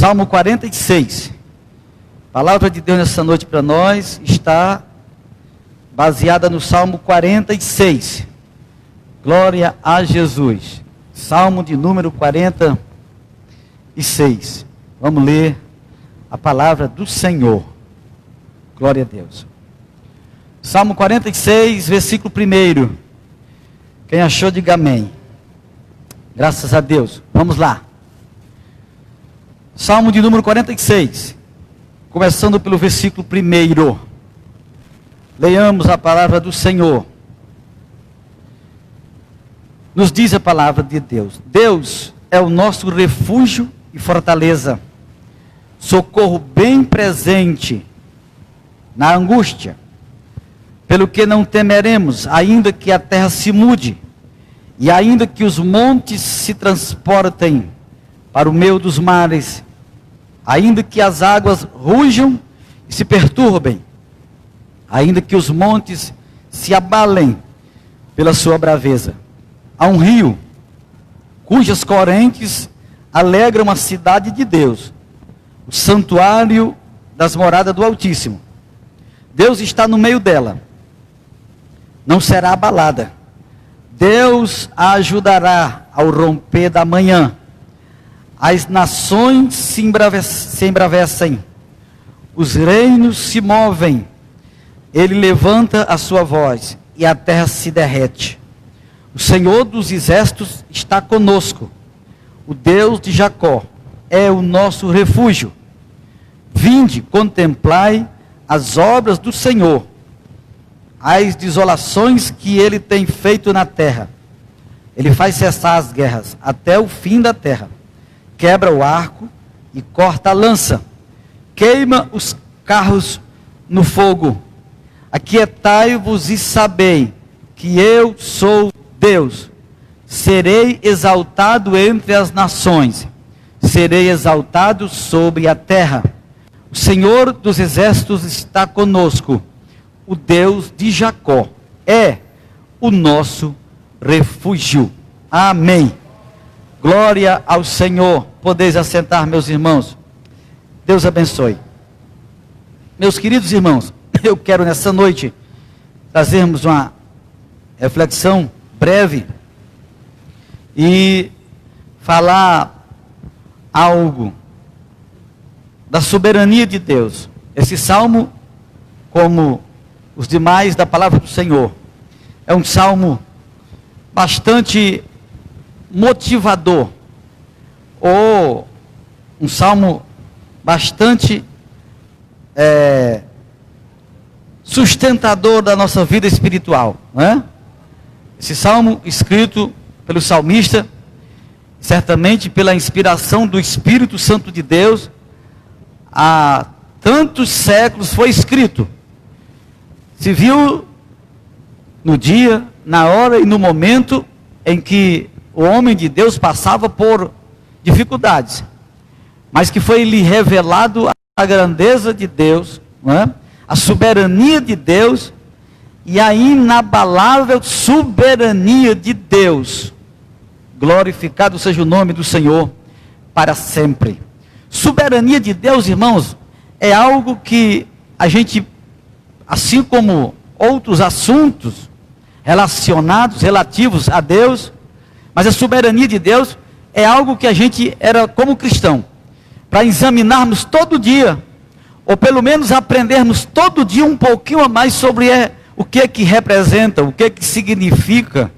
Salmo 46. A palavra de Deus nessa noite para nós está baseada no Salmo 46. Glória a Jesus. Salmo de número 46. Vamos ler a palavra do Senhor. Glória a Deus. Salmo 46, versículo 1. Quem achou, diga amém. Graças a Deus. Vamos lá. Salmo de número 46. Começando pelo versículo 1. Leiamos a palavra do Senhor. Nos diz a palavra de Deus: Deus é o nosso refúgio e fortaleza, socorro bem presente na angústia. Pelo que não temeremos, ainda que a terra se mude, e ainda que os montes se transportem para o meio dos mares, ainda que as águas rujam e se perturbem, ainda que os montes se abalem pela sua braveza. Há um rio, cujas correntes alegram a cidade de Deus, o santuário das moradas do Altíssimo. Deus está no meio dela, não será abalada. Deus a ajudará ao romper da manhã. As nações se embravecem, os reinos se movem. Ele levanta a sua voz e a terra se derrete. O Senhor dos exércitos está conosco. O Deus de Jacó é o nosso refúgio. Vinde, contemplai as obras do Senhor, as desolações que ele tem feito na terra. Ele faz cessar as guerras até o fim da terra. Quebra o arco e corta a lança. Queima os carros no fogo. Aquietai-vos e sabei que eu sou Deus. Serei exaltado entre as nações. Serei exaltado sobre a terra. O Senhor dos exércitos está conosco. O Deus de Jacó é o nosso refúgio. Amém. Glória ao Senhor. Podeis assentar, meus irmãos. Deus abençoe. Meus queridos irmãos, eu quero nessa noite trazermos uma reflexão breve e falar algo da soberania de Deus. Esse salmo, como os demais da palavra do Senhor, é um salmo bastante motivador, ou um salmo bastante sustentador da nossa vida espiritual, não é? Esse salmo, escrito pelo salmista, certamente pela inspiração do Espírito Santo de Deus, há tantos séculos foi escrito. Se viu no dia, na hora e no momento em que o homem de Deus passava por dificuldades, mas que foi lhe revelado a grandeza de Deus, não é? A soberania de Deus e a inabalável soberania de Deus. Glorificado seja o nome do Senhor para sempre. Soberania de Deus, irmãos, é algo que a gente, assim como outros assuntos relativos a Deus, mas a soberania de Deus é algo que a gente era como cristão, para examinarmos todo dia, ou pelo menos aprendermos todo dia um pouquinho a mais sobre o que representa, o que significa,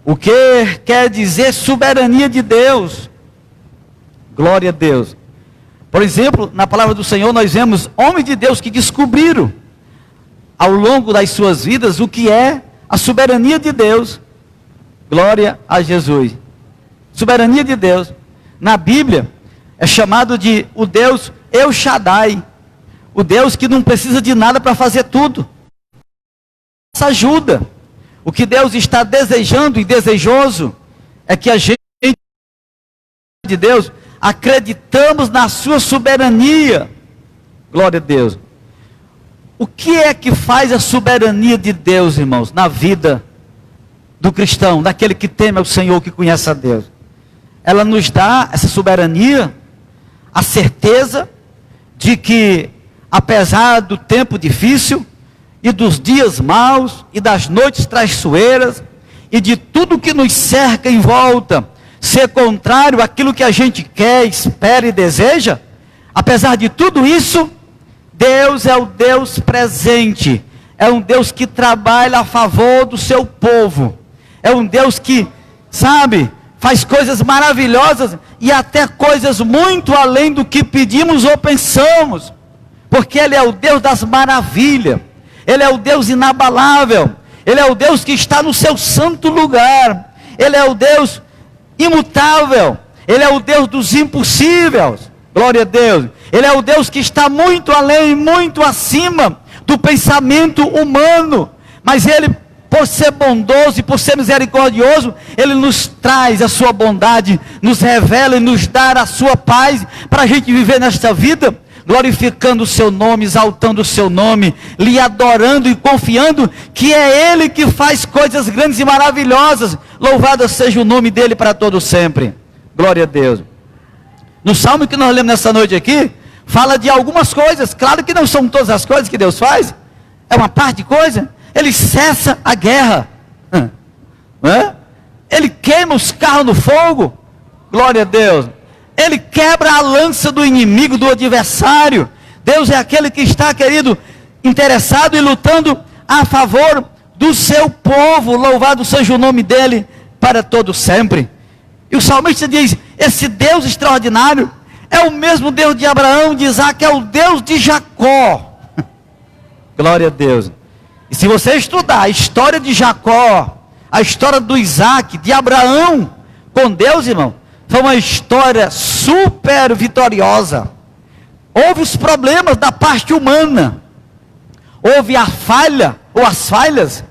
o que quer dizer soberania de Deus. Glória a Deus. Por exemplo, na palavra do Senhor nós vemos homens de Deus que descobriram ao longo das suas vidas o que é a soberania de Deus. Glória a Jesus. Soberania de Deus, na Bíblia, é chamado de o Deus El Shaddai, o Deus que não precisa de nada para fazer tudo. Essa ajuda. O que Deus está desejando e desejoso é que a gente de Deus acreditamos na sua soberania. Glória a Deus. O que é que faz a soberania de Deus, irmãos, na vida do cristão, daquele que teme ao Senhor, que conhece a Deus? Ela nos dá essa soberania a certeza de que, apesar do tempo difícil, e dos dias maus, e das noites traiçoeiras, e de tudo que nos cerca em volta, ser contrário àquilo que a gente quer, espera e deseja, apesar de tudo isso, Deus é o Deus presente, é um Deus que trabalha a favor do seu povo, é um Deus que, sabe, faz coisas maravilhosas e até coisas muito além do que pedimos ou pensamos, porque Ele é o Deus das maravilhas, Ele é o Deus inabalável, Ele é o Deus que está no seu santo lugar, Ele é o Deus imutável, Ele é o Deus dos impossíveis, glória a Deus, Ele é o Deus que está muito além, muito acima do pensamento humano, mas Ele, por ser bondoso e por ser misericordioso, Ele nos traz a sua bondade, nos revela e nos dá a sua paz, para a gente viver nesta vida, glorificando o seu nome, exaltando o seu nome, lhe adorando e confiando que é Ele que faz coisas grandes e maravilhosas, louvado seja o nome dEle para todo sempre, glória a Deus. No salmo que nós lemos nessa noite aqui, fala de algumas coisas, claro que não são todas as coisas que Deus faz, é uma parte de coisa. Ele cessa a guerra, Ele queima os carros no fogo, glória a Deus, Ele quebra a lança do inimigo, do adversário. Deus é aquele que está, querido, interessado e lutando a favor do seu povo, louvado seja o nome dEle para todo sempre. E o salmista diz, esse Deus extraordinário é o mesmo Deus de Abraão, de Isaac, é o Deus de Jacó, glória a Deus. E se você estudar a história de Jacó, a história do Isaac, de Abraão, com Deus, irmão, foi uma história super vitoriosa. Houve os problemas da parte humana, houve a falha, ou as falhas,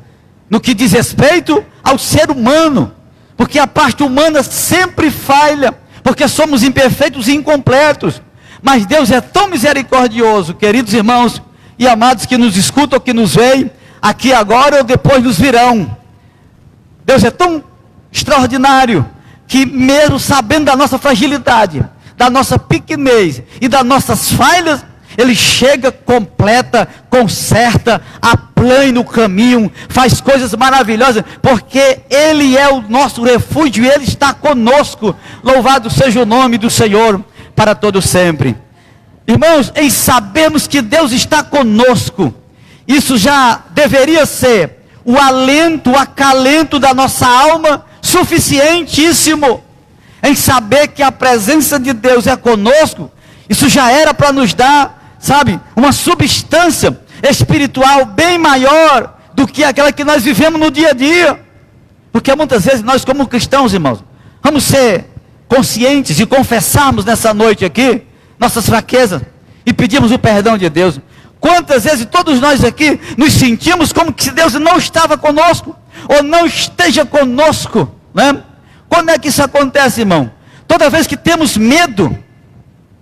no que diz respeito ao ser humano, porque a parte humana sempre falha, porque somos imperfeitos e incompletos, mas Deus é tão misericordioso, queridos irmãos e amados que nos escutam, que nos veem, aqui agora ou depois nos virão. Deus é tão extraordinário, que mesmo sabendo da nossa fragilidade, da nossa pequenez e das nossas falhas, Ele chega, completa, conserta, aplana o caminho, faz coisas maravilhosas, porque Ele é o nosso refúgio e Ele está conosco, louvado seja o nome do Senhor, para todo sempre. Irmãos, em sabermos que Deus está conosco, isso já deveria ser o alento, o acalento da nossa alma, suficientíssimo, em saber que a presença de Deus é conosco. Isso já era para nos dar, sabe, uma substância espiritual bem maior do que aquela que nós vivemos no dia a dia, porque muitas vezes nós como cristãos, irmãos, vamos ser conscientes e confessarmos nessa noite aqui, nossas fraquezas, e pedimos o perdão de Deus. Quantas vezes todos nós aqui nos sentimos como que se Deus não estava conosco, ou não esteja conosco, né? Quando é que isso acontece, irmão? Toda vez que temos medo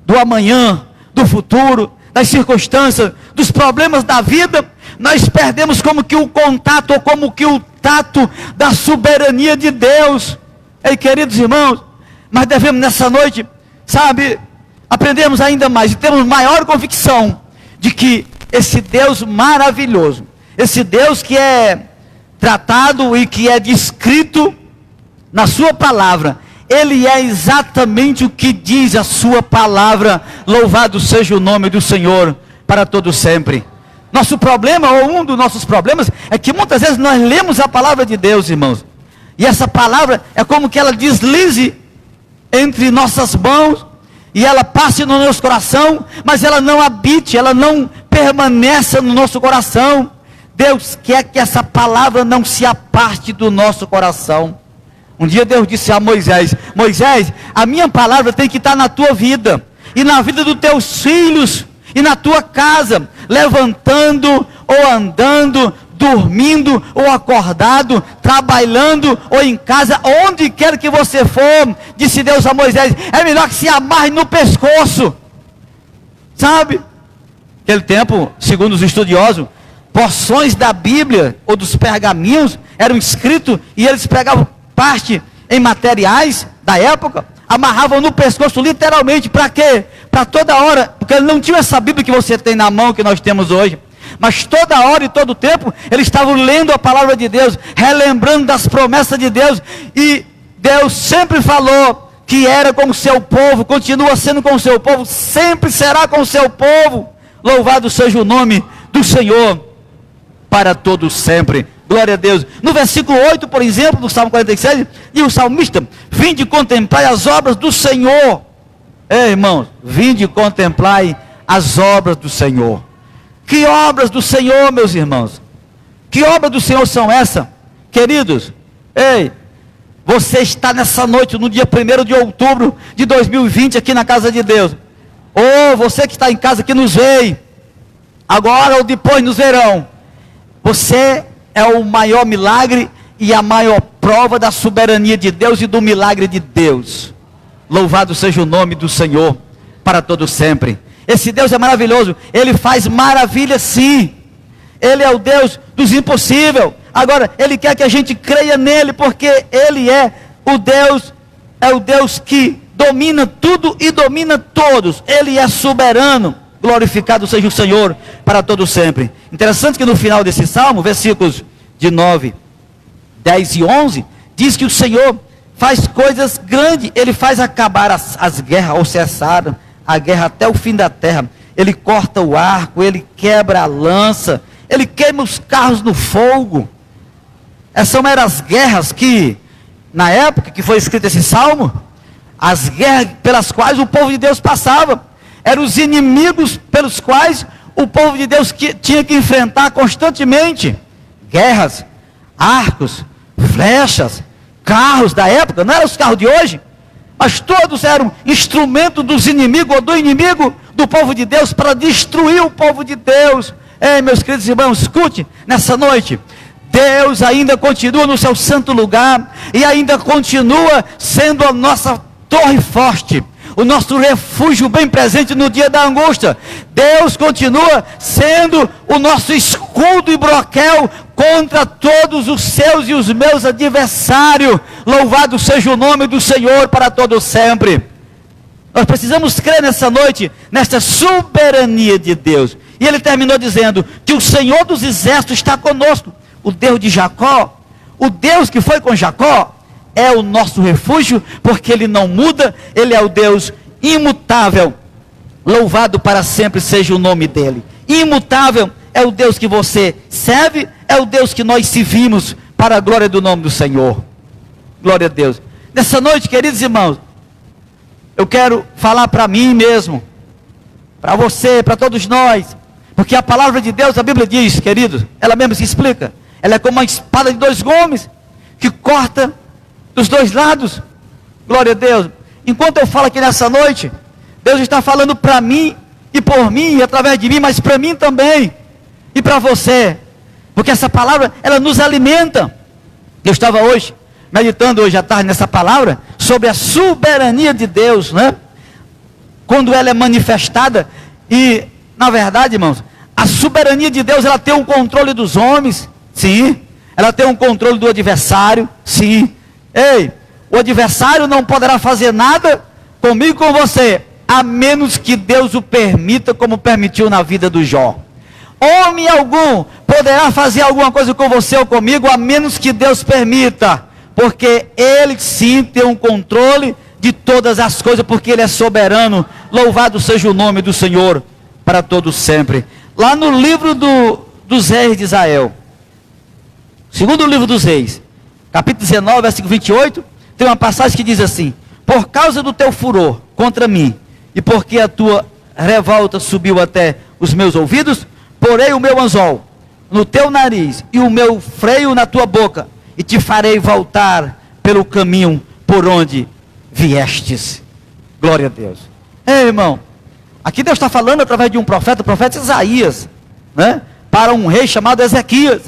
do amanhã, do futuro, das circunstâncias, dos problemas da vida, nós perdemos como que o contato, ou como que o tato da soberania de Deus. Ei, queridos irmãos, nós devemos nessa noite, sabe, aprendermos ainda mais, e termos maior convicção, de que esse Deus maravilhoso, esse Deus que é tratado e que é descrito na sua palavra, Ele é exatamente o que diz a sua palavra, louvado seja o nome do Senhor, para todo sempre. Nosso problema, ou um dos nossos problemas, é que muitas vezes nós lemos a palavra de Deus, irmãos, e essa palavra é como que ela deslize entre nossas mãos, e ela passe no nosso coração, mas ela não habite, ela não permaneça no nosso coração. Deus quer que essa palavra não se aparte do nosso coração. Um dia Deus disse a Moisés, Moisés, a minha palavra tem que estar na tua vida, e na vida dos teus filhos, e na tua casa, levantando ou andando, dormindo ou acordado, trabalhando ou em casa, onde quer que você for, disse Deus a Moisés, é melhor que se amarre no pescoço, sabe? Naquele tempo, segundo os estudiosos, porções da Bíblia ou dos pergaminhos eram escritos, e eles pegavam parte em materiais da época, amarravam no pescoço literalmente, para quê? Para toda hora, porque ele não tinha essa Bíblia que você tem na mão, que nós temos hoje, mas toda hora e todo tempo, eles estavam lendo a palavra de Deus, relembrando das promessas de Deus, e Deus sempre falou que era com o seu povo, continua sendo com o seu povo, sempre será com o seu povo. Louvado seja o nome do Senhor, para todos sempre. Glória a Deus. No versículo 8, por exemplo, do Salmo 47, diz o salmista: vinde contemplar as obras do Senhor. Irmãos, vinde contemplar as obras do Senhor. Que obras do Senhor, meus irmãos? Que obras do Senhor são essas? Queridos, você está nessa noite, no dia 1º de outubro de 2020, aqui na casa de Deus. Ou você que está em casa, que nos vê, agora ou depois nos verão. Você é o maior milagre e a maior prova da soberania de Deus e do milagre de Deus. Louvado seja o nome do Senhor, para todo sempre. Esse Deus é maravilhoso, Ele faz maravilha sim. Ele é o Deus dos impossíveis. Agora, Ele quer que a gente creia nele, porque Ele é o Deus que domina tudo e domina todos. Ele é soberano. Glorificado seja o Senhor para todo sempre. Interessante que no final desse salmo, versículos de 9, 10 e 11, diz que o Senhor faz coisas grandes. Ele faz acabar as guerras, ou cessar a guerra até o fim da terra. Ele corta o arco, Ele quebra a lança, Ele queima os carros no fogo. Essas eram as guerras que, na época que foi escrito esse salmo, as guerras pelas quais o povo de Deus passava, eram os inimigos pelos quais o povo de Deus tinha que enfrentar constantemente. Guerras, arcos, flechas, carros da época, não eram os carros de hoje, mas todos eram instrumento dos inimigos, ou do inimigo do povo de Deus, para destruir o povo de Deus. Meus queridos irmãos, escute, nessa noite, Deus ainda continua no seu santo lugar, e ainda continua sendo a nossa torre forte, o nosso refúgio bem presente no dia da angústia. Deus continua sendo o nosso escudo e broquel contra todos os seus e os meus adversários. Louvado seja o nome do Senhor para todo sempre. Nós precisamos crer nessa noite, nesta soberania de Deus. E ele terminou dizendo que o Senhor dos exércitos está conosco. O Deus de Jacó, o Deus que foi com Jacó, é o nosso refúgio, porque Ele não muda. Ele é o Deus imutável. Louvado para sempre seja o nome dEle. Imutável é o Deus que você serve, é o Deus que nós servimos, para a glória do nome do Senhor. Glória a Deus. Nessa noite, queridos irmãos, eu quero falar para mim mesmo, para você, para todos nós, porque a palavra de Deus, a Bíblia diz, queridos, ela mesma se explica, ela é como uma espada de dois gumes, que corta dos dois lados. Glória a Deus. Enquanto eu falo aqui nessa noite, Deus está falando para mim, e por mim, e através de mim, mas para mim também, e para você, porque essa palavra, ela nos alimenta. Eu estava hoje, meditando hoje à tarde nessa palavra, sobre a soberania de Deus, né? Quando ela é manifestada, e, na verdade, irmãos, a soberania de Deus, ela tem um controle dos homens, sim, ela tem um controle do adversário, sim. O adversário não poderá fazer nada comigo e com você, a menos que Deus o permita, como permitiu na vida do Jó. Homem algum poderá fazer alguma coisa com você ou comigo, a menos que Deus permita, porque Ele sim tem um controle de todas as coisas, porque Ele é soberano. Louvado seja o nome do Senhor para todos sempre. Lá no livro dos reis de Israel, segundo livro dos reis, capítulo 19, versículo 28, tem uma passagem que diz assim: por causa do teu furor contra mim, e porque a tua revolta subiu até os meus ouvidos, porei o meu anzol no teu nariz, e o meu freio na tua boca, e te farei voltar pelo caminho por onde viestes. Glória a Deus. Irmão, aqui Deus está falando através de um profeta, o profeta Isaías, né, para um rei chamado Ezequias,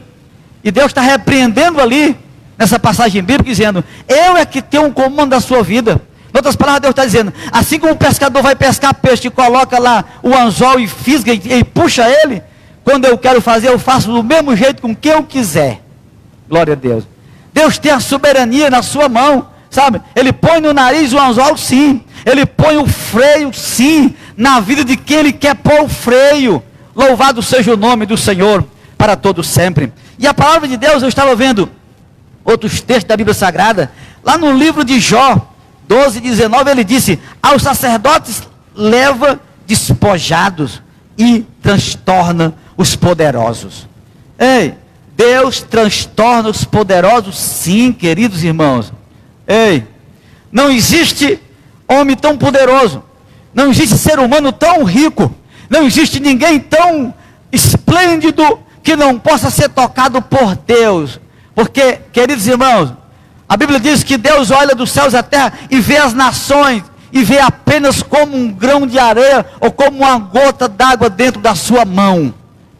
e Deus está repreendendo ali, nessa passagem bíblica, dizendo: eu é que tenho um comando da sua vida. Em outras palavras, Deus está dizendo, assim como o pescador vai pescar peixe, e coloca lá o anzol e fisga e puxa ele, quando eu quero fazer, eu faço do mesmo jeito com quem eu quiser. Glória a Deus. Deus tem a soberania na sua mão, sabe? Ele põe no nariz o anzol, sim. Ele põe o freio, sim, na vida de quem Ele quer pôr o freio. Louvado seja o nome do Senhor para todo sempre. E a palavra de Deus, eu estava vendo outros textos da Bíblia Sagrada, lá no livro de Jó 12:19, ele disse: aos sacerdotes leva despojados e transtorna os poderosos. Ei, Deus transtorna os poderosos, sim, queridos irmãos. Ei, não existe homem tão poderoso, não existe ser humano tão rico, não existe ninguém tão esplêndido que não possa ser tocado por Deus. Porque, queridos irmãos, a Bíblia diz que Deus olha dos céus à terra e vê as nações, e vê apenas como um grão de areia, ou como uma gota d'água dentro da sua mão.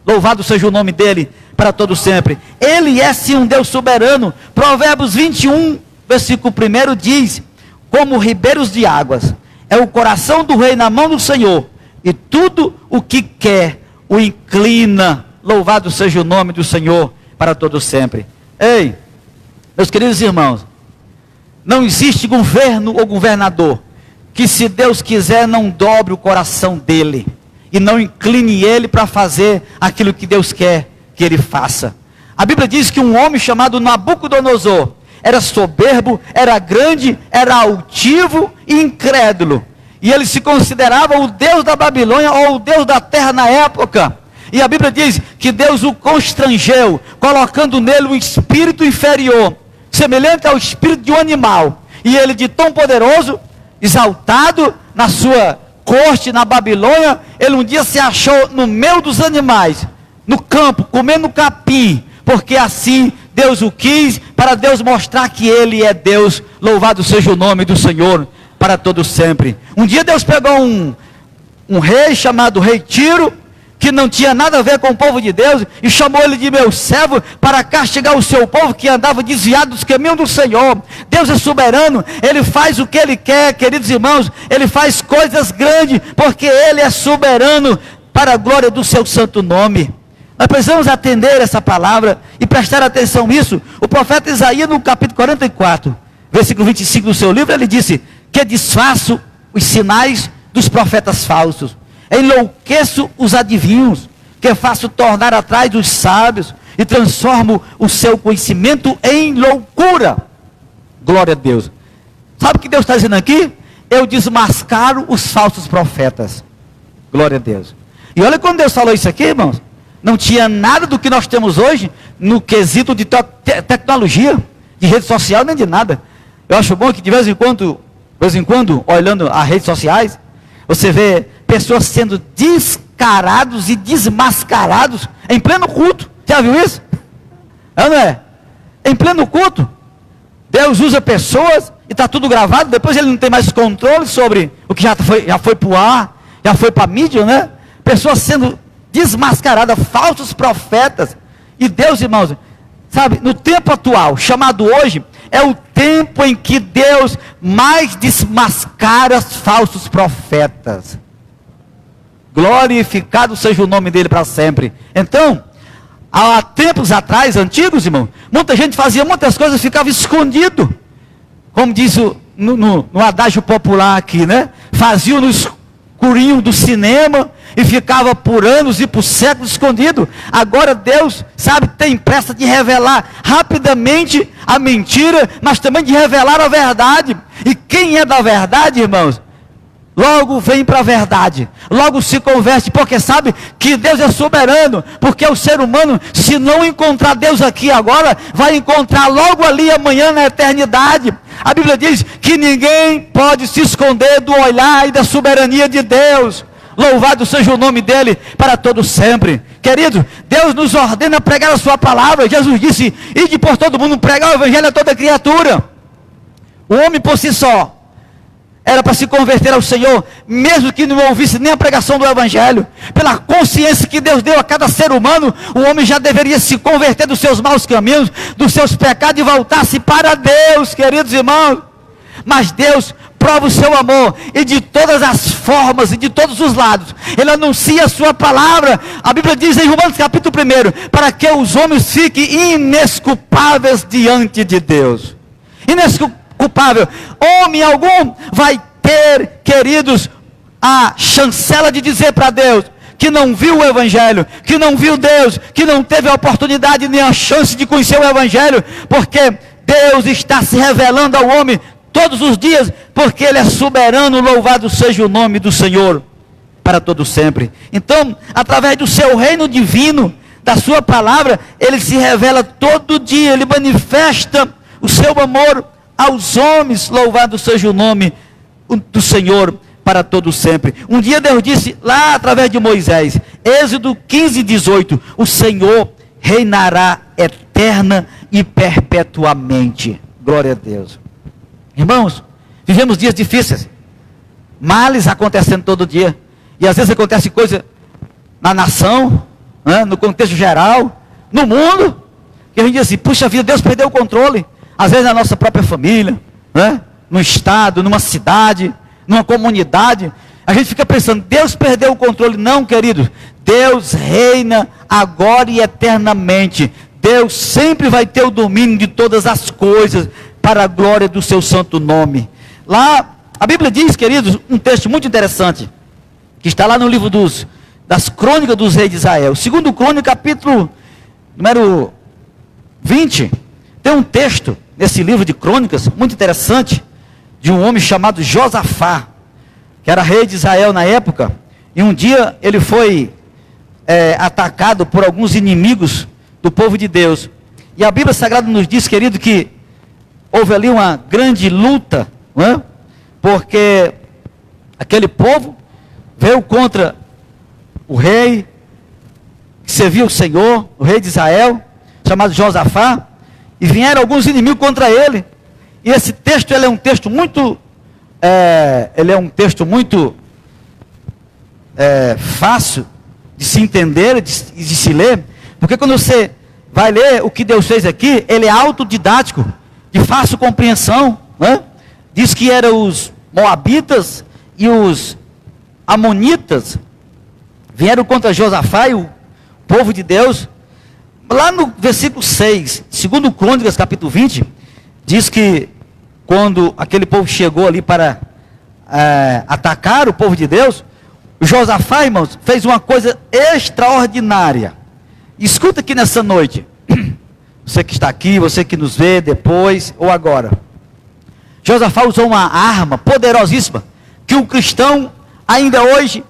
Louvado seja o nome dele para todo sempre. Ele é sim um Deus soberano. Provérbios 21, versículo 1 diz: como ribeiros de águas é o coração do rei na mão do Senhor, e tudo o que quer o inclina. Louvado seja o nome do Senhor para todo sempre. Ei, meus queridos irmãos, não existe governo ou governador que, se Deus quiser, não dobre o coração dele e não incline ele para fazer aquilo que Deus quer que ele faça. A Bíblia diz que um homem chamado Nabucodonosor era soberbo, era grande, era altivo e incrédulo, e ele se considerava o Deus da Babilônia, ou o Deus da terra na época. E a Bíblia diz que Deus o constrangeu, colocando nele um espírito inferior, semelhante ao espírito de um animal. E ele, de tão poderoso, exaltado na sua corte na Babilônia, ele um dia se achou no meio dos animais, no campo, comendo capim, porque assim Deus o quis, para Deus mostrar que Ele é Deus. Louvado seja o nome do Senhor para todo sempre. Um dia Deus pegou um rei chamado Rei Tiro, que não tinha nada a ver com o povo de Deus, e chamou ele de meu servo para castigar o seu povo que andava desviado dos caminhos do Senhor. Deus é soberano, Ele faz o que Ele quer, queridos irmãos, Ele faz coisas grandes, porque Ele é soberano, para a glória do seu santo nome. Nós precisamos atender essa palavra e prestar atenção nisso. O profeta Isaías, no capítulo 44, versículo 25 do seu livro, ele disse: que desfaço os sinais dos profetas falsos, enlouqueço os adivinhos, que faço tornar atrás os sábios, e transformo o seu conhecimento em loucura. Glória a Deus. Sabe o que Deus está dizendo aqui? Eu desmascaro os falsos profetas. Glória a Deus. E olha, quando Deus falou isso aqui, irmãos, não tinha nada do que nós temos hoje no quesito de tecnologia, de rede social, nem de nada. Eu acho bom que de vez em quando, olhando as redes sociais, você vê pessoas sendo descarados e desmascarados em pleno culto. Já viu isso? É, não é? Em pleno culto, Deus usa pessoas e está tudo gravado. Depois Ele não tem mais controle sobre o que já foi para o ar, já foi para a mídia, né? Pessoas sendo desmascaradas, falsos profetas. E Deus, irmãos, sabe, no tempo atual, chamado hoje, é o tempo em que Deus mais desmascara os falsos profetas. Glorificado seja o nome dele para sempre. Então, há tempos atrás, antigos, irmão, muita gente fazia muitas coisas e ficava escondido. Como diz no adágio popular aqui, né? Fazia no escurinho do cinema e ficava por anos e por séculos escondido. Agora Deus, sabe, tem pressa de revelar rapidamente a mentira, mas também de revelar a verdade. E quem é da verdade, irmãos, logo vem para a verdade, logo se converte, porque sabe que Deus é soberano. Porque o ser humano, se não encontrar Deus aqui agora, vai encontrar logo ali amanhã na eternidade. A Bíblia diz que ninguém pode se esconder do olhar e da soberania de Deus. Louvado seja o nome dele para todo sempre. Querido, Deus nos ordena pregar a sua palavra. Jesus disse: ide por todo mundo, pregar o evangelho a toda criatura. O homem por si só era para se converter ao Senhor, mesmo que não ouvisse nem a pregação do evangelho. Pela consciência que Deus deu a cada ser humano, o homem já deveria se converter dos seus maus caminhos, dos seus pecados, e voltar-se para Deus, queridos irmãos. Mas Deus prova o seu amor, e de todas as formas e de todos os lados Ele anuncia a sua palavra. A Bíblia diz em Romanos capítulo 1, para que os homens fiquem inesculpáveis diante de Deus. culpável. Homem algum vai ter, queridos, a chancela de dizer para Deus que não viu o Evangelho, que não viu Deus, que não teve a oportunidade nem a chance de conhecer o Evangelho, porque Deus está se revelando ao homem todos os dias, porque Ele é soberano. Louvado seja o nome do Senhor para todo sempre. Então, através do seu reino divino, da sua palavra, Ele se revela todo dia, Ele manifesta o seu amor aos homens. Louvado seja o nome do Senhor para todo sempre. Um dia Deus disse lá através de Moisés, Êxodo 15:18, o Senhor reinará eterna e perpetuamente. Glória a Deus. Irmãos, vivemos dias difíceis, males acontecendo todo dia, e às vezes acontece coisa na nação, né, no contexto geral, no mundo, que a gente diz assim, puxa vida, Deus perdeu o controle, às vezes na nossa própria família, né, no estado, numa cidade, numa comunidade, a gente fica pensando, Deus perdeu o controle. Não, queridos, Deus reina agora e eternamente. Deus sempre vai ter o domínio de todas as coisas, para a glória do seu santo nome. Lá, a Bíblia diz, queridos, um texto muito interessante, que está lá no livro das crônicas dos reis de Israel, 2 Crônica, capítulo número 20, tem um texto, nesse livro de crônicas, muito interessante, de um homem chamado Josafá, que era rei de Israel na época, e um dia ele foi atacado por alguns inimigos do povo de Deus, e a Bíblia Sagrada nos diz, querido, que houve ali uma grande luta, não é? Porque aquele povo veio contra o rei, que servia o Senhor, o rei de Israel, chamado Josafá, e vieram alguns inimigos contra ele, e esse texto, ele é um texto muito, fácil de se entender e de se ler, porque quando você vai ler o que Deus fez aqui, ele é autodidático, de fácil compreensão, né? Diz que eram os moabitas e os amonitas, vieram contra Josafá e o povo de Deus. Lá no versículo 6, 2 Crônicas, capítulo 20, diz que quando aquele povo chegou ali para atacar o povo de Deus, Josafá, irmãos, fez uma coisa extraordinária. Escuta aqui nessa noite, você que está aqui, você que nos vê depois ou agora. Josafá usou uma arma poderosíssima, que o cristão ainda hoje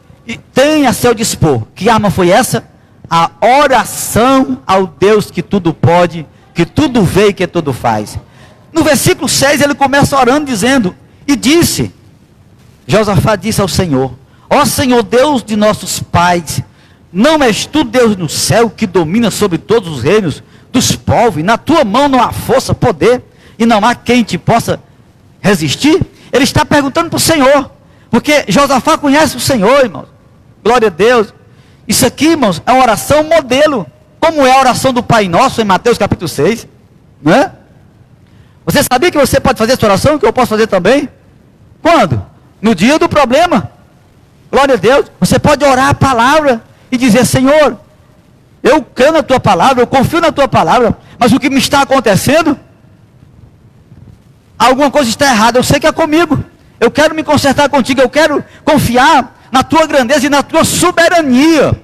tem a seu dispor. Que arma foi essa? A oração ao Deus que tudo pode, que tudo vê e que tudo faz. No versículo 6 ele começa orando dizendo, e disse, Josafá disse ao Senhor, ó Senhor Deus de nossos pais, não és tu Deus no céu que domina sobre todos os reinos dos povos, e na tua mão não há força, poder, e não há quem te possa resistir? Ele está perguntando para o Senhor, porque Josafá conhece o Senhor, irmãos. Glória a Deus. Isso aqui, irmãos, é uma oração modelo, como é a oração do Pai Nosso em Mateus capítulo 6, não é? Você sabia que você pode fazer essa oração, que eu posso fazer também? Quando? No dia do problema. Glória a Deus. Você pode orar a palavra e dizer, Senhor, eu creio na tua palavra, eu confio na tua palavra, mas o que me está acontecendo, alguma coisa está errada, eu sei que é comigo, eu quero me consertar contigo, eu quero confiar na tua grandeza e na tua soberania,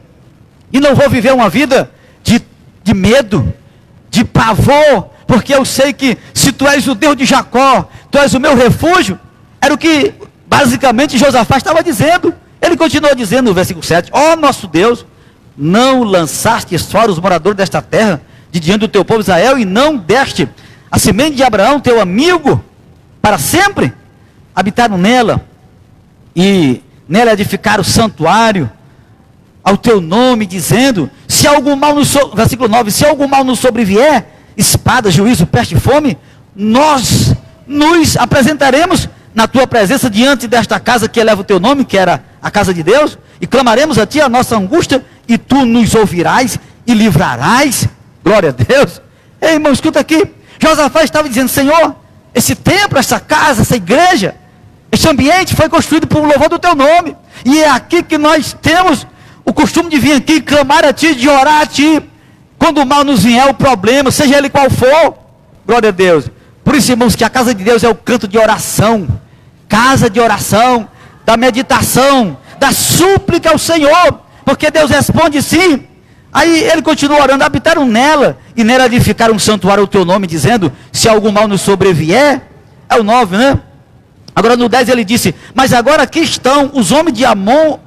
e não vou viver uma vida de medo, de pavor, porque eu sei que se tu és o Deus de Jacó, tu és o meu refúgio. Era o que basicamente Josafá estava dizendo. Ele continuou dizendo no versículo 7, ó nosso Deus, não lançaste fora os moradores desta terra, de diante do teu povo Israel, e não deste a semente de Abraão, teu amigo, para sempre? Habitaram nela, e nela edificaram o santuário, ao teu nome, dizendo, se algum mal versículo 9, se algum mal nos sobrevier, espada, juízo, peste e fome, nós nos apresentaremos na tua presença diante desta casa que eleva o teu nome, que era a casa de Deus, e clamaremos a ti a nossa angústia, e tu nos ouvirás e livrarás. Glória a Deus. Ei, irmão, escuta aqui, Josafá estava dizendo, Senhor, esse templo, essa casa, essa igreja, este ambiente foi construído por louvor do teu nome, e é aqui que nós temos o costume de vir aqui e clamar a ti, de orar a ti, quando o mal nos vier, o problema, seja ele qual for. Glória a Deus. Por isso, irmãos, que a casa de Deus é o canto de oração, casa de oração, da meditação, da súplica ao Senhor, porque Deus responde sim. Aí ele continua orando: habitaram nela, e nela edificaram um santuário ao teu nome, dizendo: se algum mal nos sobrevier. É o 9, né? Agora no 10 ele disse: mas agora aqui estão os homens de Amon,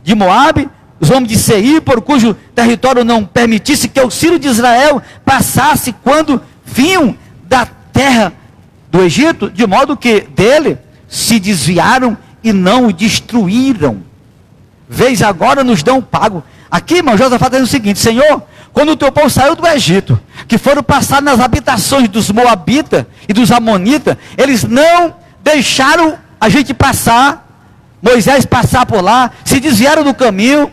de Moabe, os homens de Seir, por cujo território não permitisse que o filho de Israel passasse quando vinham da terra do Egito, de modo que dele se desviaram e não o destruíram. Vês, agora nos dão o pago. Aqui, irmão, Josafá está dizendo o seguinte: Senhor, quando o teu povo saiu do Egito, que foram passar nas habitações dos Moabitas e dos Amonitas, eles não deixaram a gente passar, Moisés passar por lá, se desviaram do caminho,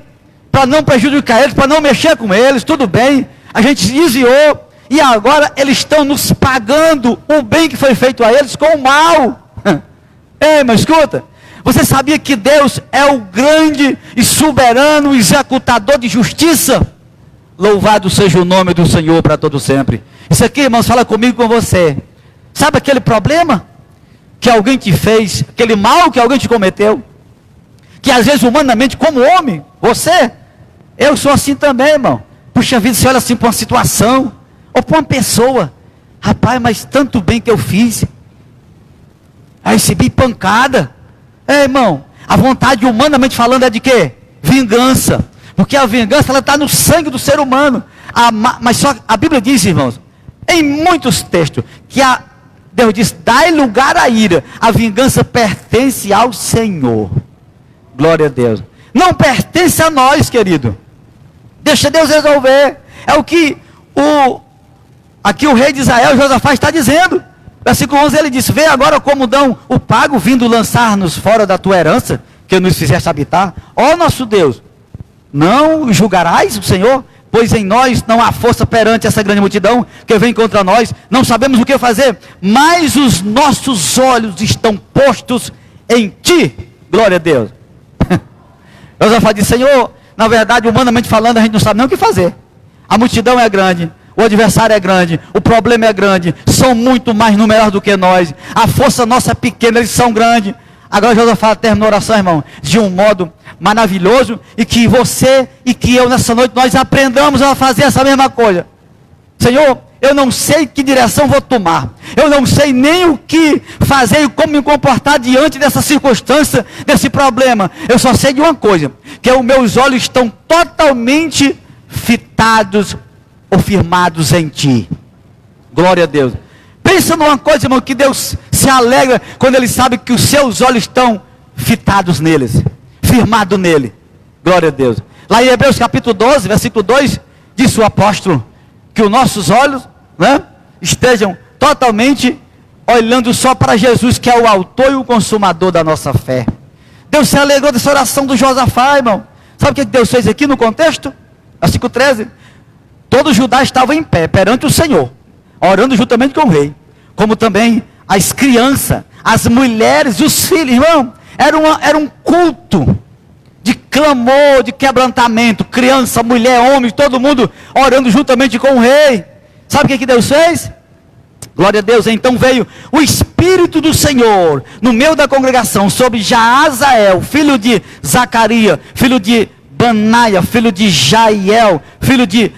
para não prejudicar eles, para não mexer com eles. Tudo bem, a gente se desviou, e agora eles estão nos pagando o bem que foi feito a eles com o mal. Ei, mas escuta, você sabia que Deus é o grande e soberano executador de justiça? Louvado seja o nome do Senhor para todo sempre. Isso aqui, irmãos, fala comigo e com você. Sabe aquele problema que alguém te fez, aquele mal que alguém te cometeu, que às vezes humanamente, como homem, você, eu sou assim também, irmão. Puxa vida, você olha assim para uma situação, ou para uma pessoa: rapaz, mas tanto bem que eu fiz, aí recebi pancada. Irmão, a vontade humanamente falando é de quê? Vingança. Porque a vingança, ela está no sangue do ser humano. Mas só a Bíblia diz, irmãos, em muitos textos, que Deus diz: dai lugar à ira, a vingança pertence ao Senhor. Glória a Deus. Não pertence a nós, querido. Deixa Deus resolver. É o que aqui o rei de Israel, Josafá, está dizendo. Versículo 11, ele disse: vê agora como dão o pago, vindo lançar-nos fora da tua herança, que nos fizeste habitar. Ó nosso Deus, não julgarás o Senhor? Pois em nós não há força perante essa grande multidão que vem contra nós. Não sabemos o que fazer, mas os nossos olhos estão postos em ti. Glória a Deus. Josafá disse: Senhor, na verdade, humanamente falando, a gente não sabe nem o que fazer. A multidão é grande, o adversário é grande, o problema é grande, são muito mais numerosos do que nós, a força nossa é pequena, eles são grandes. Agora Josafá terminou a oração, irmão, de um modo maravilhoso, e que você e que eu nessa noite nós aprendamos a fazer essa mesma coisa. Senhor, eu não sei que direção vou tomar, eu não sei nem o que fazer e como me comportar diante dessa circunstância, desse problema. Eu só sei de uma coisa, que os meus olhos estão totalmente fitados ou firmados em ti. Glória a Deus. Pensa numa coisa, irmão, que Deus se alegra quando Ele sabe que os seus olhos estão fitados neles, firmados nele. Glória a Deus. Lá em Hebreus capítulo 12, versículo 2, diz o apóstolo, que os nossos olhos, né, estejam totalmente olhando só para Jesus, que é o autor e o consumador da nossa fé. Deus se alegrou dessa oração do Josafá, irmão. Sabe o que Deus fez aqui no contexto? Versículo 13. Todo Judá estava em pé perante o Senhor, orando juntamente com o rei, como também as crianças, as mulheres, os filhos, irmão. Era um culto de clamor, de quebrantamento. Criança, mulher, homem, todo mundo orando juntamente com o rei. Sabe o que Deus fez? Glória a Deus. Então veio o Espírito do Senhor no meio da congregação sobre Jaazael, filho de Zacarias, filho de Banaia, filho de Jaiel, filho de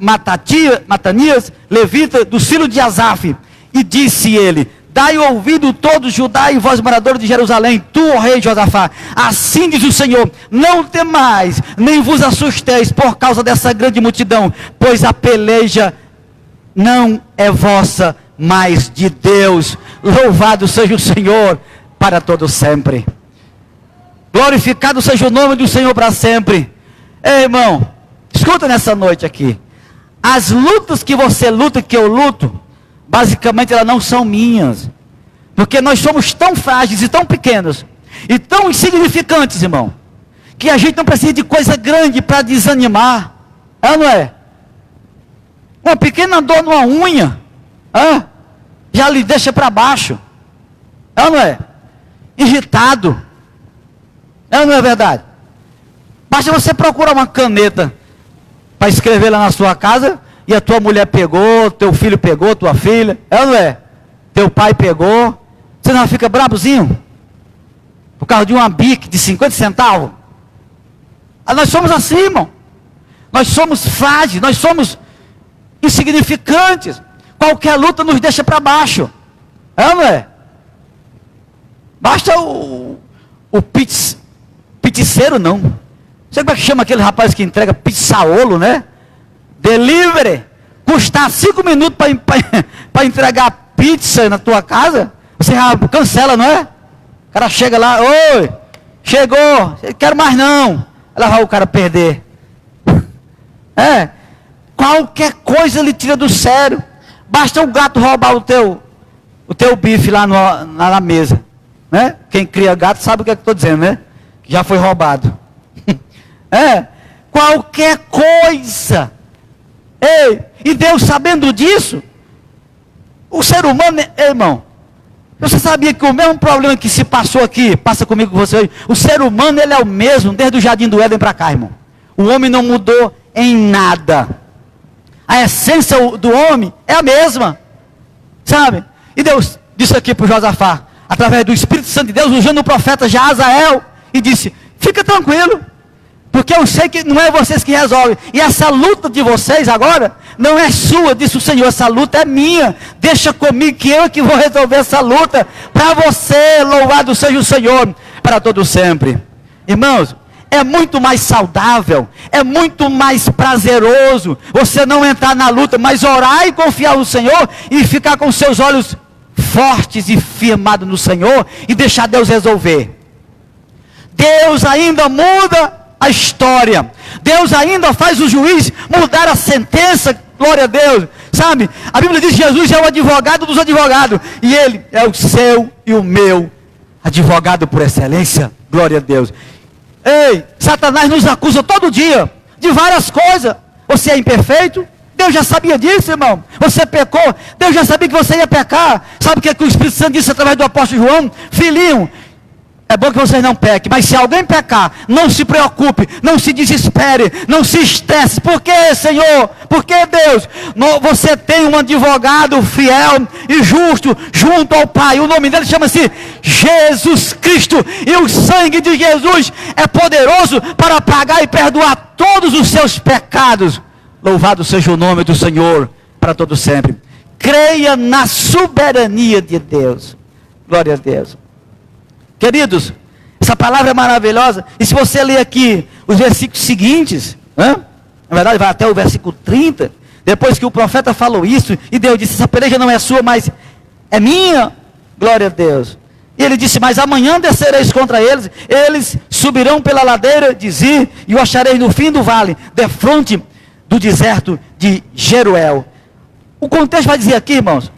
Matanias, levita, dos filhos de Asaf. E disse ele: dai ouvido todo Judá e vós moradores de Jerusalém, tu, ó rei Josafá, assim diz o Senhor: não temais, nem vos assusteis por causa dessa grande multidão, pois a peleja não é vossa, mas de Deus. Louvado seja o Senhor para todo sempre. Glorificado seja o nome do Senhor para sempre. Ei, irmão, escuta nessa noite aqui. As lutas que você luta, que eu luto, basicamente elas não são minhas. Porque nós somos tão frágeis e tão pequenos, e tão insignificantes, irmão, que a gente não precisa de coisa grande para desanimar. É ou não é? Uma pequena dor numa unha, já lhe deixa para baixo. É ou não é? Irritado. É ou não é verdade? Basta você procurar uma caneta para escrever lá na sua casa, e a tua mulher pegou, teu filho pegou, tua filha. É ou não é? teu pai pegou, você não fica brabozinho? Por causa de uma bique de 50 centavos? Nós somos assim, irmão. Nós somos frágeis, nós somos insignificantes. Qualquer luta nos deixa para baixo. Não é? Basta o pizzeiro, não. Você como é que chama aquele rapaz que entrega pizzaolo, né? Delivery. Custar 5 minutos para entregar pizza na tua casa, você cancela, não é? O cara chega lá, oi, chegou, quero mais não. Ela vai o cara perder. Qualquer coisa ele tira do sério. Basta o gato roubar o teu bife lá na mesa, né? Quem cria gato sabe o que é que estou dizendo, né? Que já foi roubado. Qualquer coisa. Ei, e Deus sabendo disso, o ser humano, irmão, você sabia que o mesmo problema que se passou aqui, passa comigo com você hoje, o ser humano ele é o mesmo desde o jardim do Éden para cá, irmão. O homem não mudou em nada. A essência do homem é a mesma, sabe? E Deus disse aqui para o Josafá, através do Espírito Santo de Deus, usando o profeta Jazael, e disse, fica tranquilo, porque eu sei que não é vocês que resolvem, e essa luta de vocês agora, não é sua, disse o Senhor, essa luta é minha, deixa comigo que eu que vou resolver essa luta, para você, louvado seja o Senhor, para todo sempre. Irmãos, é muito mais saudável, é muito mais prazeroso, você não entrar na luta, mas orar e confiar no Senhor, e ficar com seus olhos fortes e firmados no Senhor, e deixar Deus resolver. Deus ainda muda a história, Deus ainda faz o juiz mudar a sentença, glória a Deus, sabe? A Bíblia diz que Jesus é o advogado dos advogados, e Ele é o seu e o meu advogado por excelência, glória a Deus. Ei, Satanás nos acusa todo dia, de várias coisas, você é imperfeito, Deus já sabia disso, irmão, você pecou, Deus já sabia que você ia pecar, sabe o que o Espírito Santo disse através do apóstolo João? Filhinho, é bom que vocês não pequem, mas se alguém pecar, não se preocupe, não se desespere, não se estresse. Por que, Senhor? Por que, Deus? Você tem um advogado fiel e justo junto ao Pai. O nome dele chama-se Jesus Cristo. E o sangue de Jesus é poderoso para pagar e perdoar todos os seus pecados. Louvado seja o nome do Senhor para todo sempre. Creia na soberania de Deus. Glória a Deus. Queridos, essa palavra é maravilhosa. E se você ler aqui os versículos seguintes, na verdade vai até o versículo 30, depois que o profeta falou isso, e Deus disse, essa peleja não é sua, mas é minha, glória a Deus. E ele disse, mas amanhã descereis contra eles, eles subirão pela ladeira de Zir, e o achareis no fim do vale, defronte do deserto de Jeruel. O contexto vai dizer aqui, irmãos,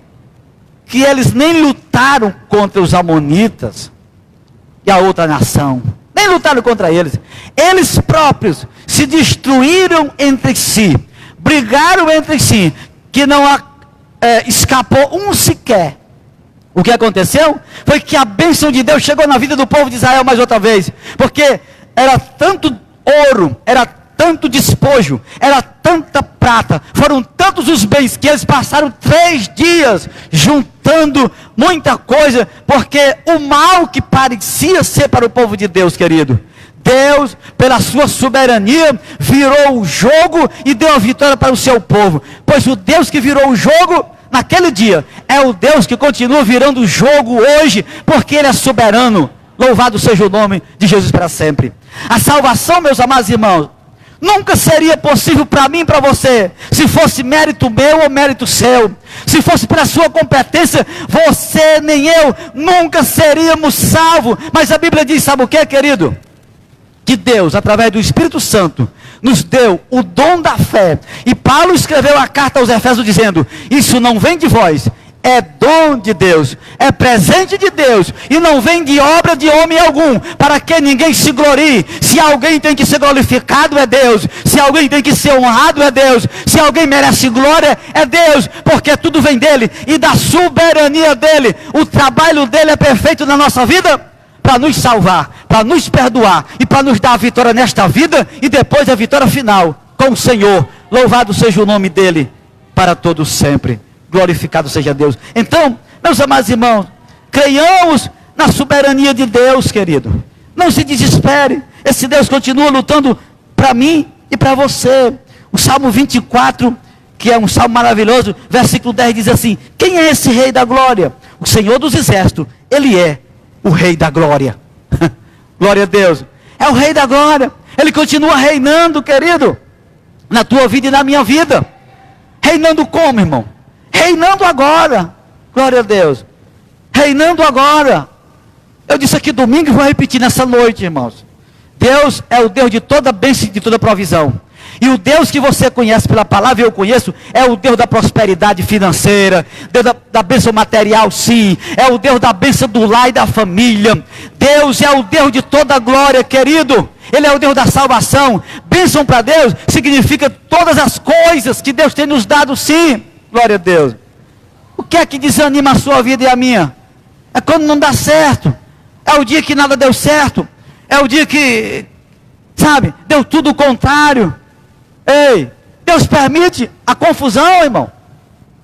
que eles nem lutaram contra os amonitas, e a outra nação, nem lutaram contra eles, eles próprios se destruíram entre si, brigaram entre si, que não escapou um sequer. O que aconteceu foi que a bênção de Deus chegou na vida do povo de Israel mais outra vez, porque era tanto ouro, era tanto despojo, era tanta prata, foram tantos os bens que eles passaram 3 dias juntando muita coisa, porque o mal que parecia ser para o povo de Deus, querido, Deus, pela sua soberania, virou o jogo e deu a vitória para o seu povo, pois o Deus que virou o jogo naquele dia, é o Deus que continua virando o jogo hoje, porque Ele é soberano. Louvado seja o nome de Jesus para sempre. A salvação, meus amados irmãos, nunca seria possível para mim e para você, se fosse mérito meu ou mérito seu, se fosse pela sua competência, você nem eu, nunca seríamos salvos, mas a Bíblia diz, sabe o que, querido? Que Deus, através do Espírito Santo, nos deu o dom da fé, e Paulo escreveu a carta aos Efésios dizendo, isso não vem de vós, é dom de Deus, é presente de Deus, e não vem de obra de homem algum, para que ninguém se glorie. Se alguém tem que ser glorificado, é Deus. Se alguém tem que ser honrado, é Deus. Se alguém merece glória, é Deus, porque tudo vem dele, e da soberania dele. O trabalho dele é perfeito na nossa vida, para nos salvar, para nos perdoar, e para nos dar a vitória nesta vida, e depois a vitória final, com o Senhor. Louvado seja o nome dele, para todos sempre. Glorificado seja Deus. Então, Meus amados irmãos, creiamos na soberania de Deus, querido. Não se desespere. Esse Deus continua lutando para mim e para você. O Salmo 24, que é um salmo maravilhoso, versículo 10 diz assim: quem é esse Rei da Glória? O Senhor dos Exércitos. Ele é o Rei da Glória. Glória a Deus. É o Rei da Glória. Ele continua reinando, querido, na tua vida e na minha vida. Reinando como, irmão? Reinando agora. Glória a Deus. Reinando agora. Eu disse aqui domingo e vou repetir nessa noite, irmãos. Deus é o Deus de toda bênção e de toda provisão. E o Deus que você conhece pela palavra, eu conheço, é o Deus da prosperidade financeira, Deus da bênção material, sim. É o Deus da bênção do lar e da família. Deus é o Deus de toda glória, querido. Ele é o Deus da salvação. Bênção para Deus significa todas as coisas que Deus tem nos dado, sim. Glória a Deus. O que é que desanima a sua vida e a minha? É quando não dá certo. É o dia que nada deu certo. É o dia que, sabe, deu tudo o contrário. Ei, Deus permite a confusão, irmão.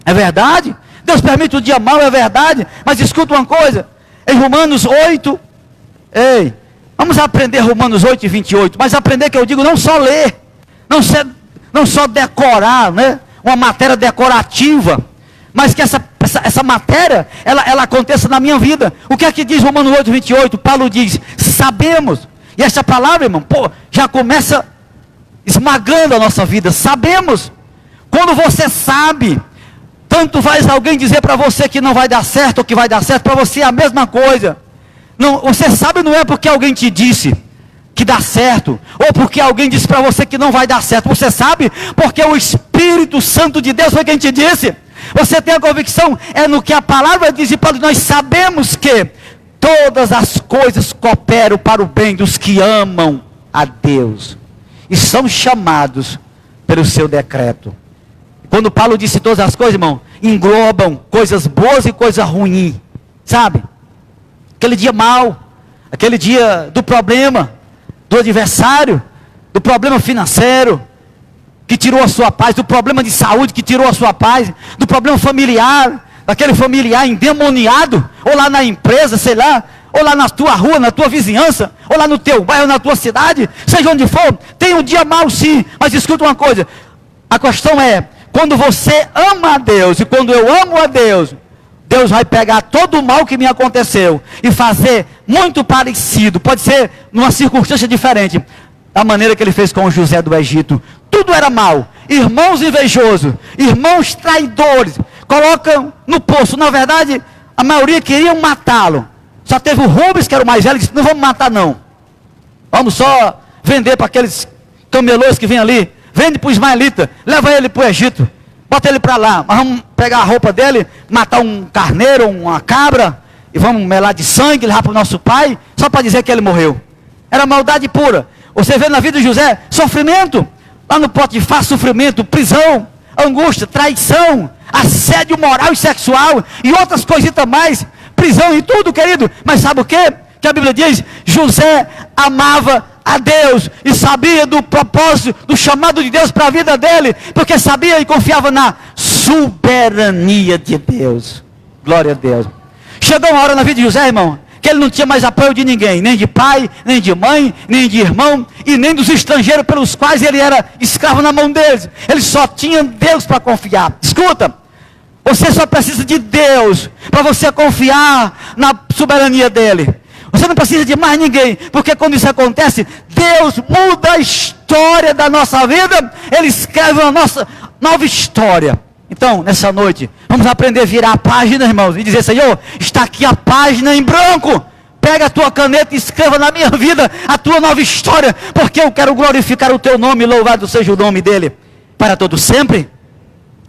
É verdade. Deus permite o dia mau, é verdade. Mas escuta uma coisa. Em Romanos 8. Ei, vamos aprender Romanos 8 e 28. Mas aprender que eu digo não só ler. Não só decorar, né? Uma matéria decorativa. Mas que essa matéria, ela aconteça na minha vida. O que é que diz Romanos 8, 28? Paulo diz, sabemos. E essa palavra, irmão, já começa esmagando a nossa vida. Sabemos. Quando você sabe, tanto faz alguém dizer para você que não vai dar certo ou que vai dar certo, para você é a mesma coisa. Não, você sabe, não é porque alguém te disse que dá certo, ou porque alguém disse para você que não vai dar certo. Você sabe porque o Espírito Santo de Deus foi quem te disse. Você tem a convicção, é no que a palavra diz, e Paulo, nós sabemos que todas as coisas cooperam para o bem dos que amam a Deus e são chamados pelo seu decreto. Quando Paulo disse todas as coisas, irmão, englobam coisas boas e coisas ruins, sabe? Aquele dia mau, aquele dia do problema, do adversário, do problema financeiro, que tirou a sua paz, do problema de saúde que tirou a sua paz, do problema familiar, daquele familiar endemoniado, ou lá na empresa, sei lá, ou lá na tua rua, na tua vizinhança, ou lá no teu bairro, na tua cidade, seja onde for, tem um dia mau sim, mas escuta uma coisa, a questão é, quando você ama a Deus, e quando eu amo a Deus, Deus vai pegar todo o mal que me aconteceu, e fazer muito parecido, pode ser numa circunstância diferente, da maneira que ele fez com o José do Egito. Tudo era mal, irmãos invejosos, irmãos traidores, colocam no poço. Na verdade, a maioria queriam matá-lo. Só teve o Rubens, que era o mais velho, que disse, não vamos matar não, vamos só vender para aqueles camelôs que vêm ali, vende para o ismaelita, leva ele para o Egito, bota ele para lá, mas vamos pegar a roupa dele, matar um carneiro, uma cabra, e vamos melar de sangue, levar para o nosso pai, só para dizer que ele morreu. Era maldade pura. Você vê na vida de José, sofrimento, lá no Potifar, sofrimento, prisão, angústia, traição, assédio moral e sexual, e outras coisitas mais, prisão e tudo, querido. Mas sabe o que? Que a Bíblia diz, José amava a Deus, e sabia do propósito, do chamado de Deus para a vida dele, porque sabia e confiava na soberania de Deus. Glória a Deus. Chegou uma hora na vida de José, irmão, que ele não tinha mais apoio de ninguém, nem de pai, nem de mãe, nem de irmão, e nem dos estrangeiros pelos quais ele era escravo na mão deles. Ele só tinha Deus para confiar. Escuta, você só precisa de Deus para você confiar na soberania dele. Você não precisa de mais ninguém, porque quando isso acontece, Deus muda a história da nossa vida, ele escreve uma nossa nova história. Então, nessa noite, vamos aprender a virar a página, irmãos, e dizer, Senhor, está aqui a página em branco, pega a tua caneta e escreva na minha vida a tua nova história, porque eu quero glorificar o teu nome, louvado seja o nome dele, para todo sempre.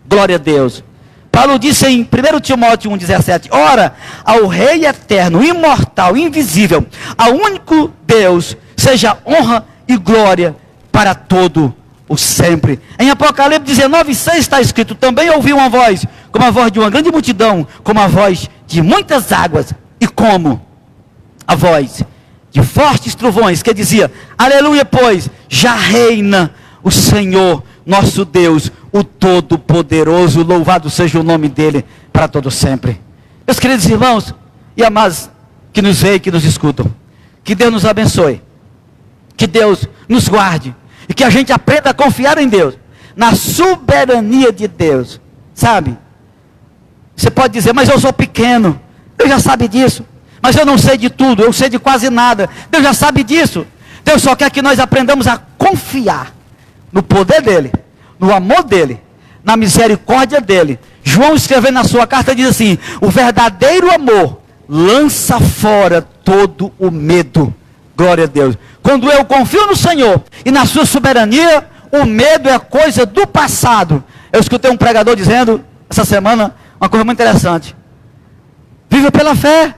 Glória a Deus. Paulo disse em 1 Timóteo 1,17, ora, ao Rei eterno, imortal, invisível, ao único Deus, seja honra e glória para todo o sempre. Em Apocalipse 19,6 está escrito, também ouvi uma voz, como a voz de uma grande multidão, como a voz de muitas águas, e como a voz de fortes trovões, que dizia, aleluia, pois já reina o Senhor, nosso Deus, o Todo-Poderoso, louvado seja o nome dele, para todo sempre. Meus queridos irmãos e amados que nos veem, que nos escutam, que Deus nos abençoe, que Deus nos guarde, e que a gente aprenda a confiar em Deus, na soberania de Deus, sabe? Você pode dizer, mas eu sou pequeno, Deus já sabe disso, mas eu não sei de tudo, eu sei de quase nada, Deus já sabe disso. Deus só quer que nós aprendamos a confiar no poder dEle, no amor dEle, na misericórdia dEle. João, escrevendo na sua carta, diz assim: o verdadeiro amor lança fora todo o medo. Glória a Deus. Quando eu confio no Senhor e na sua soberania, o medo é coisa do passado. Eu escutei um pregador dizendo essa semana uma coisa muito interessante: viva pela fé.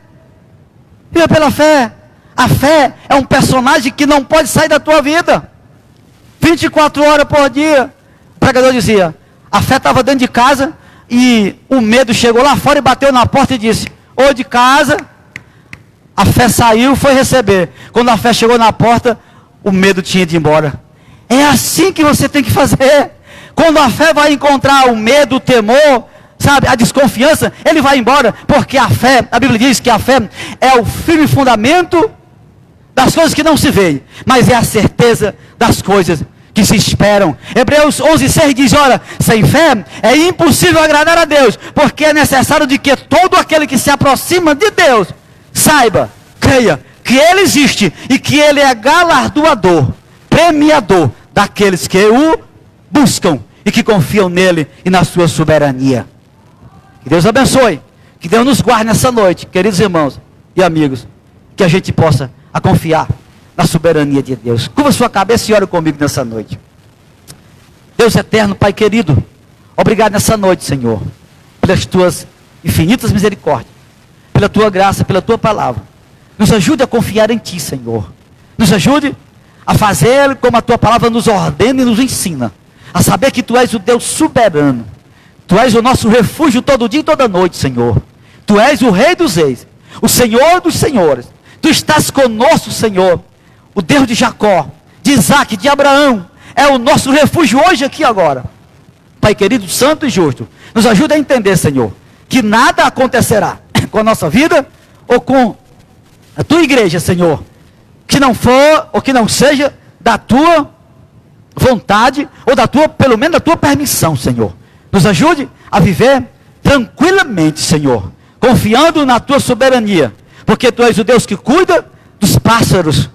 Viva pela fé. A fé é um personagem que não pode sair da tua vida 24 horas por dia. O pregador dizia: a fé estava dentro de casa e o medo chegou lá fora e bateu na porta e disse: ô de casa. A fé saiu, foi receber. Quando a fé chegou na porta, o medo tinha ido embora. É assim que você tem que fazer. Quando a fé vai encontrar o medo, o temor, sabe, a desconfiança, ele vai embora. Porque a fé, a Bíblia diz que a fé é o firme fundamento das coisas que não se veem, mas é a certeza das coisas que se esperam. Hebreus 11:6 diz: ora, sem fé é impossível agradar a Deus, porque é necessário de que todo aquele que se aproxima de Deus saiba, creia que Ele existe e que Ele é galardoador, premiador daqueles que o buscam e que confiam nele e na sua soberania. Que Deus abençoe, que Deus nos guarde nessa noite, queridos irmãos e amigos, que a gente possa confiar na soberania de Deus. Curva sua cabeça e ore comigo nessa noite. Deus eterno, Pai querido, obrigado nessa noite, Senhor, pelas tuas infinitas misericórdias, pela tua graça, pela tua palavra. Nos ajude a confiar em ti, Senhor. Nos ajude a fazer como a tua palavra nos ordena e nos ensina, a saber que tu és o Deus soberano. Tu és o nosso refúgio todo dia e toda noite, Senhor. Tu és o Rei dos Reis, o Senhor dos Senhores. Tu estás conosco, Senhor, o Deus de Jacó, de Isaac, de Abraão. É o nosso refúgio hoje, aqui, agora. Pai querido, santo e justo, nos ajuda a entender, Senhor, que nada acontecerá com a nossa vida ou com a tua igreja, Senhor, que não for ou que não seja da tua vontade ou da tua, pelo menos da tua permissão, Senhor. Nos ajude a viver tranquilamente, Senhor, confiando na tua soberania, porque tu és o Deus que cuida dos pássaros,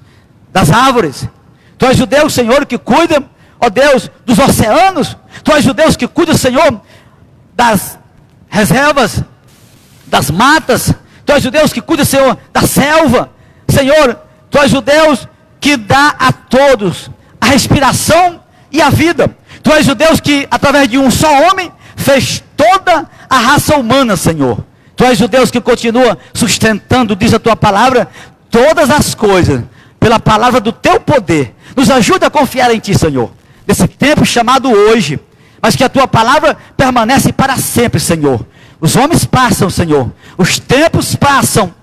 das árvores. Tu és o Deus, Senhor, que cuida, ó Deus, dos oceanos. Tu és o Deus que cuida, Senhor, das reservas, das matas. Tu és o Deus que cuida, Senhor, da selva. Senhor, tu és o Deus que dá a todos a respiração e a vida. Tu és o Deus que, através de um só homem, fez toda a raça humana, Senhor. Tu és o Deus que continua sustentando, diz a tua palavra, todas as coisas, pela palavra do teu poder. Nos ajuda a confiar em ti, Senhor, nesse tempo chamado hoje, mas que a tua palavra permanece para sempre, Senhor. Os homens passam, Senhor, os tempos passam,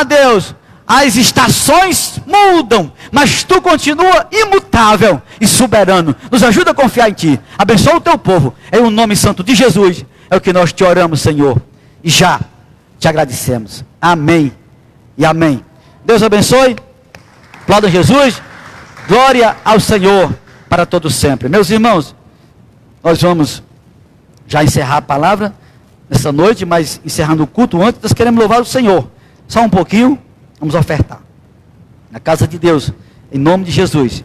Deus, as estações mudam, mas tu continua imutável e soberano. Nos ajuda a confiar em ti. Abençoa o teu povo, em o nome santo de Jesus, é o que nós te oramos, Senhor, e já te agradecemos. Amém e amém. Deus abençoe. Glória a Jesus. Glória ao Senhor para todos sempre. Meus irmãos, nós vamos já encerrar a palavra nessa noite, mas encerrando o culto antes, nós queremos louvar o Senhor. Só um pouquinho, vamos ofertar na casa de Deus, em nome de Jesus.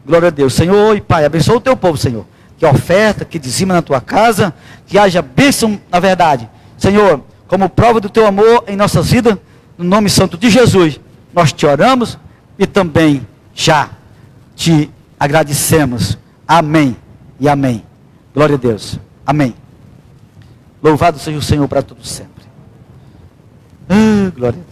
Glória a Deus. Senhor e Pai, abençoa o teu povo, Senhor, que oferta, que dizima na tua casa, que haja bênção na verdade, Senhor, como prova do teu amor em nossas vidas, no nome santo de Jesus, nós te oramos e também já te agradecemos. Amém e amém. Glória a Deus. Amém. Louvado seja o Senhor para todos sempre. Glória a Deus.